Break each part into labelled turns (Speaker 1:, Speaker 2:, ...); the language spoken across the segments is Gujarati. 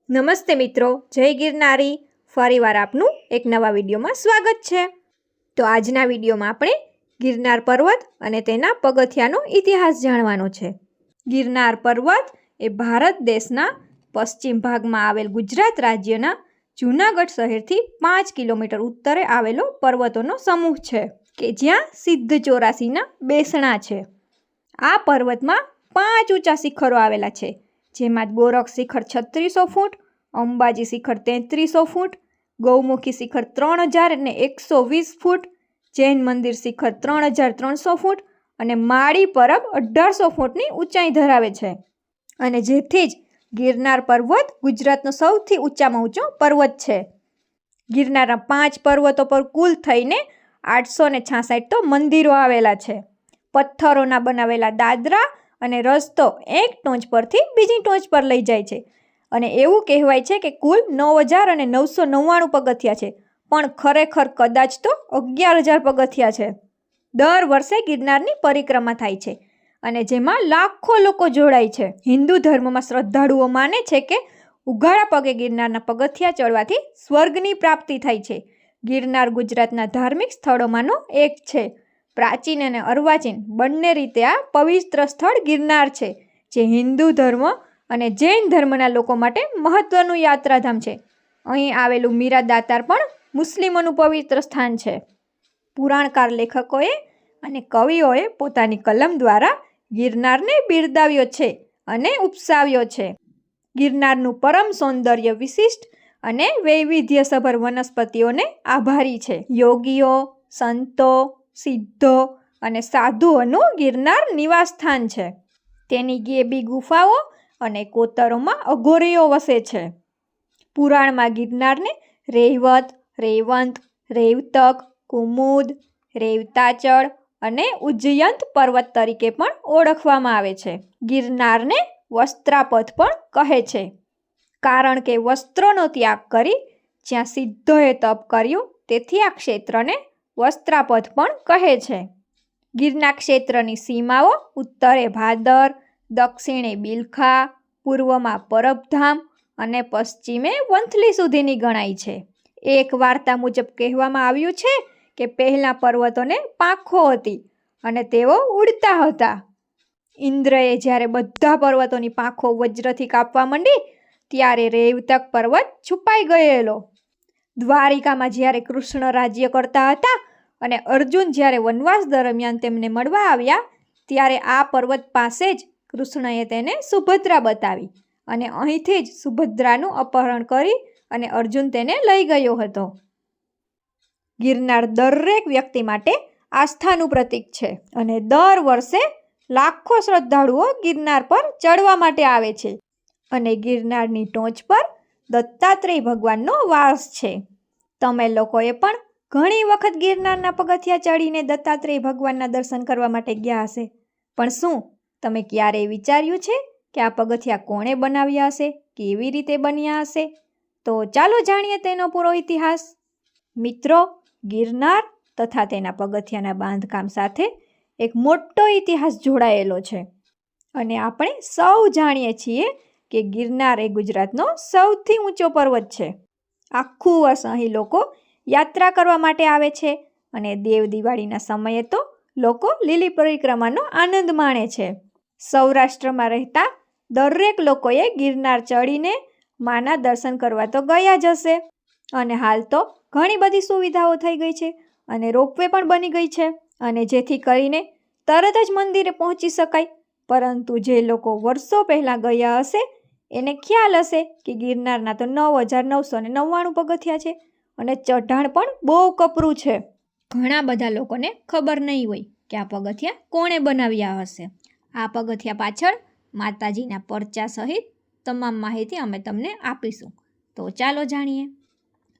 Speaker 1: નમસ્તે મિત્રો, જય ગિરનારી. ફરીવાર આપનું એક નવા વિડીયોમાં સ્વાગત છે. તો આજના વિડીયોમાં આપણે ગિરનાર પર્વત અને તેના પગથિયાનો ઇતિહાસ જાણવાનો છે. ગિરનાર પર્વત એ ભારત દેશના પશ્ચિમ ભાગમાં આવેલ ગુજરાત રાજ્યના જૂનાગઢ શહેરથી 5 કિલોમીટર ઉત્તરે આવેલો પર્વતોનો સમૂહ છે કે જ્યાં સિદ્ધ ચોરાસીના બેસણા છે. આ પર્વતમાં 5 ઊંચા શિખરો આવેલા છે, જેમાં ગોરખ શિખર 3600 ફૂટ, અંબાજી શિખર 3300 ફૂટ, ગૌમુખી શિખર 3120 ફૂટ, જૈન મંદિર શિખર 3300 ફૂટ અને માળી પરબ 1800 ફૂટની ઊંચાઈ ધરાવે છે. અને જેથી જ ગિરનાર પર્વત ગુજરાતનો સૌથી ઊંચામાં ઊંચો પર્વત છે. ગિરનારના 5 પર્વતો પર કુલ થઈને 866 તો મંદિરો આવેલા છે. પથ્થરોના બનાવેલા દાદરા અને રસ્તો એક ટોચ પરથી બીજી ટોચ પર લઈ જાય છે. અને એવું કહેવાય છે કે કુલ 9999 પગથિયા છે, પણ ખરેખર કદાચ તો 11000 પગથિયા છે. દર વર્ષે ગિરનારની પરિક્રમા થાય છે અને જેમાં લાખો લોકો જોડાય છે. હિન્દુ ધર્મમાં શ્રદ્ધાળુઓ માને છે કે ઉઘાડા પગે ગિરનારના પગથિયા ચડવાથી સ્વર્ગની પ્રાપ્તિ થાય છે. ગિરનાર ગુજરાતના ધાર્મિક સ્થળોમાંનો એક છે. પ્રાચીન અને અર્વાચીન બંને રીતે આ પવિત્ર સ્થળ ગિરનાર છે, જે હિન્દુ ધર્મ અને જૈન ધર્મના લોકો માટે મહત્વનું યાત્રાધામ છે. અહીં આવેલું મીરા દાતાર પણ મુસ્લિમોનું પવિત્ર સ્થાન છે. પુરાણકાર લેખકોએ અને કવિઓએ પોતાની કલમ દ્વારા ગિરનારને બિરદાવ્યો છે અને ઉપસાવ્યો છે. ગિરનારનું પરમ સૌંદર્ય વિશિષ્ટ અને વૈવિધ્યસભર વનસ્પતિઓને આભારી છે. યોગીઓ, સંતો, સિદ્ધો અને સાધુઓનું ગિરનાર નિવાસસ્થાન છે. તેની ગેબી ગુફાઓ અને કોતરોમાં અઘોરીઓ વસે છે. પુરાણમાં ગિરનારને રૈવત, રેવંત, રેવતક, કુમુદ, રેવતાચળ અને ઉજ્જયંત પર્વત તરીકે પણ ઓળખવામાં આવે છે. ગિરનારને વસ્ત્રાપથ પણ કહે છે, કારણ કે વસ્ત્રોનો ત્યાગ કરી જ્યાં સિદ્ધોએ તપ કર્યું, તેથી આ ક્ષેત્રને વસ્ત્રાપથ પણ કહે છે. ગિરનાર ક્ષેત્રની સીમાઓ ઉત્તરે ભાદર, દક્ષિણે બિલખા, પૂર્વમાં પરબધામ અને પશ્ચિમે વંથલી સુધીની ગણાય છે. એક વાર્તા મુજબ કહેવામાં આવ્યું છે કે પહેલાં પર્વતોને પાંખો હતી અને તેઓ ઉડતા હતા. ઇન્દ્રએ જ્યારે બધા પર્વતોની પાંખો વજ્રથી કાપવા માંડી, ત્યારે રેવતક પર્વત છુપાઈ ગયેલો. દ્વારિકામાં જ્યારે કૃષ્ણ રાજ્ય કરતા હતા અને અર્જુન જ્યારે વનવાસ દરમિયાન તેમને મળવા આવ્યા, ત્યારે આ પર્વત પાસે જ કૃષ્ણએ તેને સુભદ્રા બતાવી અને અહીંથી જ સુભદ્રાનું અપહરણ કરી અને અર્જુન તેને લઈ ગયો હતો. ગિરનાર દરેક વ્યક્તિ માટે આસ્થાનું પ્રતીક છે અને દર વર્ષે લાખો શ્રદ્ધાળુઓ ગિરનાર પર ચડવા માટે આવે છે. અને ગિરનારની ટોચ પર દત્તાત્રેય ભગવાનનો વાસ છે. તમે લોકોએ પણ ઘણી વખત ગિરનારના પગથિયા ચડીને દત્તાત્રેય ભગવાનના દર્શન કરવા માટે ગયા હશે, પણ શું તમે ક્યારેય વિચાર્યું છે કે આ પગથિયા કોણે બનાવ્યા હશે, કેવી રીતે બન્યા હશે? તો ચાલો જાણીએ તેનો પૂરો ઇતિહાસ. મિત્રો, ગિરનાર તથા તેના પગથિયાના બાંધકામ સાથે એક મોટો ઇતિહાસ જોડાયેલો છે. અને આપણે સૌ જાણીએ છીએ કે ગિરનાર એ ગુજરાતનો સૌથી ઊંચો પર્વત છે. આખું વર્ષ અહીં લોકો યાત્રા કરવા માટે આવે છે અને દેવ દિવાળીના સમયે તો લોકો લીલી પરિક્રમાનો આનંદ માણે છે. સૌરાષ્ટ્રમાં રહેતા દરેક લોકોએ ગિરનાર ચડીને માના દર્શન કરવા તો ગયા જ હશે. અને હાલ તો ઘણી બધી સુવિધાઓ થઈ ગઈ છે અને રોપવે પણ બની ગઈ છે, અને જેથી કરીને તરત જ મંદિરે પહોંચી શકાય. પરંતુ જે લોકો વર્ષો પહેલાં ગયા હશે એને ખ્યાલ હશે કે ગિરનારના તો 9999 પગથિયા છે અને ચઢાણ પણ બહુ કપરું છે. ઘણા બધા લોકોને ખબર નહીં હોય કે આ પગથિયા કોણે બનાવ્યા હશે. આ પગથિયા પાછળ માતાજીના પરચા સહિત તમામ માહિતી અમે તમને આપીશું. તો ચાલો જાણીએ.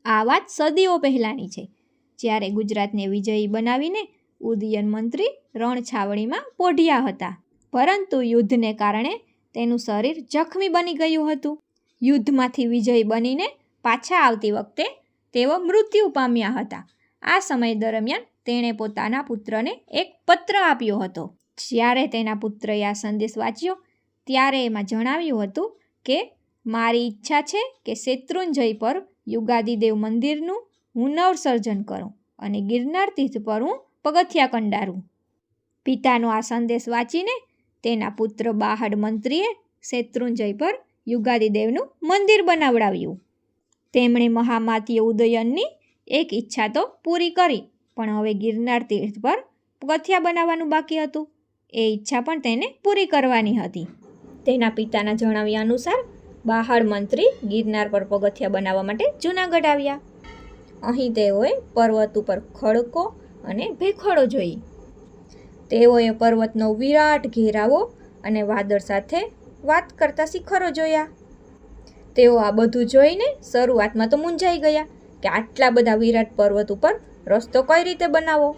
Speaker 1: આ વાત સદીઓ પહેલાંની છે, જ્યારે ગુજરાતને વિજયી બનાવીને ઉદયન મંત્રી રણછાવણીમાં પોઢ્યા હતા, પરંતુ યુદ્ધને કારણે તેનું શરીર જખમી બની ગયું હતું. યુદ્ધમાંથી વિજયી બનીને પાછા આવતી વખતે તેઓ મૃત્યુ પામ્યા હતા. આ સમય દરમિયાન તેણે પોતાના પુત્રને એક પત્ર આપ્યો હતો. જ્યારે તેના પુત્રએ આ સંદેશ વાંચ્યો, ત્યારે એમાં જણાવ્યું હતું કે મારી ઈચ્છા છે કે શેત્રુંજય પર યુગાદિદેવ મંદિરનું હું નવસર્જન કરું અને ગિરનાર તીર્થ પર હું પગથિયા કંડારું. પિતાનો આ સંદેશ વાંચીને તેના પુત્ર બાહડ મંત્રીએ શેત્રુંજય પર યુગાદિદેવનું મંદિર બનાવડાવ્યું. તેમણે મહામાત્ય ઉદયનની એક ઈચ્છા તો પૂરી કરી, પણ હવે ગિરનાર તીર્થ પર પગથિયા બનાવવાનું બાકી હતું. એ ઈચ્છા પણ તેને પૂરી કરવાની હતી. તેના પિતાના જણાવ્યા અનુસાર બાહડ મંત્રી ગિરનાર પર પગથિયા બનાવવા માટે જૂનાગઢ આવ્યા. અહીં તેઓએ પર્વત ઉપર ખડકો અને ભેખડો જોઈ. તેઓએ પર્વતનો વિરાટ ઘેરાવો અને વાદળ સાથે વાત કરતા શિખરો જોયા. તેઓ આ બધું જોઈને શરૂઆતમાં તો મૂંઝાઈ ગયા કે આટલા બધા વિરાટ પર્વત ઉપર રસ્તો કઈ રીતે બનાવો.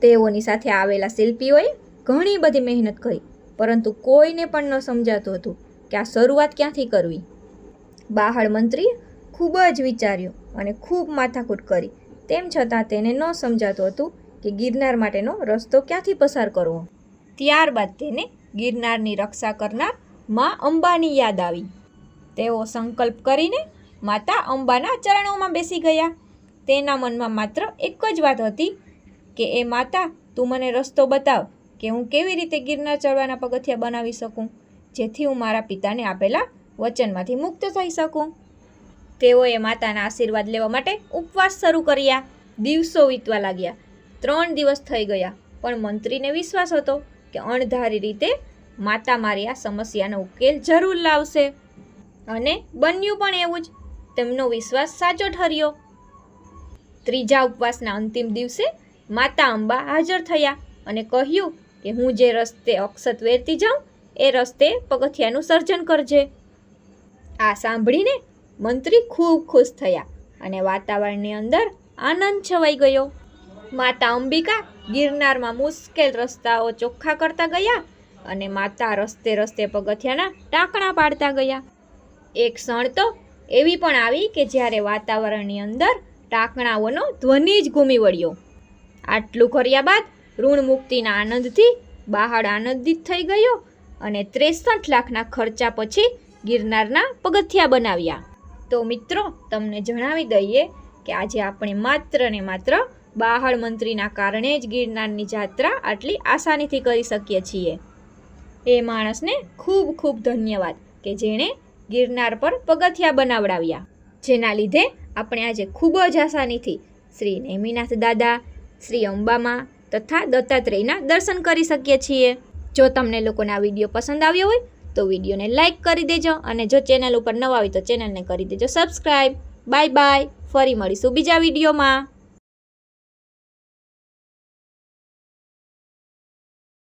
Speaker 1: તેઓની સાથે આવેલા શિલ્પીઓએ ઘણી બધી મહેનત કરી, પરંતુ કોઈને પણ ન સમજાતું હતું કે આ શરૂઆત ક્યાંથી કરવી. બાહડ મંત્રીએ ખૂબ જ વિચાર્યું અને ખૂબ માથાકૂટ કરી, તેમ છતાં તેને ન સમજાતું હતું કે ગિરનાર માટેનો રસ્તો ક્યાંથી પસાર કરવો. ત્યારબાદ તેને ગિરનારની રક્ષા કરનાર મા અંબાની યાદ આવી. તેઓ સંકલ્પ કરીને માતા અંબાના ચરણોમાં બેસી ગયા. તેના મનમાં માત્ર એક જ વાત હતી કે એ માતા, તું મને રસ્તો બતાવ કે હું કેવી રીતે ગિરનાર ચડવાના પગથિયા બનાવી શકું, જેથી હું મારા પિતાને આપેલા વચનમાંથી મુક્ત થઈ શકું. તેઓએ માતાના આશીર્વાદ લેવા માટે ઉપવાસ શરૂ કર્યા. દિવસો વીતવા લાગ્યા. 3 દિવસ થઈ ગયા, પણ મંત્રીને વિશ્વાસ હતો કે અણધારી રીતે માતા મારી આ સમસ્યાનો ઉકેલ જરૂર લાવશે. અને બન્યું પણ એવું જ. તેમનો વિશ્વાસ સાચો ઠર્યો. ત્રીજા ઉપવાસના અંતિમ દિવસે માતા અંબા હાજર થયા અને કહ્યું કે હું જે રસ્તે અક્ષત વેરતી જાઉં એ રસ્તે પગથિયાનું સર્જન કરજે. આ સાંભળીને મંત્રી ખૂબ ખુશ થયા અને વાતાવરણની અંદર આનંદ છવાઈ ગયો. માતા અંબિકા ગિરનારમાં મુશ્કેલ રસ્તાઓ ચોખ્ખા કરતા ગયા અને માતા રસ્તે રસ્તે પગથિયાના ટાંકણા પાડતા ગયા. એક ક્ષણ તો એવી પણ આવી કે જ્યારે વાતાવરણની અંદર ટાંકણાઓનો ધ્વનિ જ ઘૂમી વળ્યો. આટલું કર્યા બાદ ઋણ મુક્તિના આનંદથી બાહડ આનંદિત થઈ ગયો અને 63 લાખના ખર્ચા પછી ગિરનારના પગથિયા બનાવ્યા. તો મિત્રો, તમને જણાવી દઈએ કે આજે આપણે માત્ર ને માત્ર બાહડ મંત્રીના કારણે જ ગિરનારની યાત્રા આટલી આસાનીથી કરી શકીએ છીએ. એ માણસને ખૂબ ખૂબ ધન્યવાદ કે જેણે ગિરનાર પર પગથિયા બનાવડાવ્યા, જેના લીધે આપણે આજે ખૂબ જ આસાનીથી શ્રી નેમિનાથ દાદા, શ્રી અંબામાં તથા દત્તાત્રેયના દર્શન કરી શકીએ છીએ. જો તમને લોકોને આ વિડીયો પસંદ આવ્યો હોય તો વિડીયોને લાઇક કરી દેજો અને જો ચેનલ ઉપર નવા હોય તો ચેનલને કરી દેજો સબસ્ક્રાઈબ. Bye bye. ફરી મળીશું બીજા વિડીયોમાં.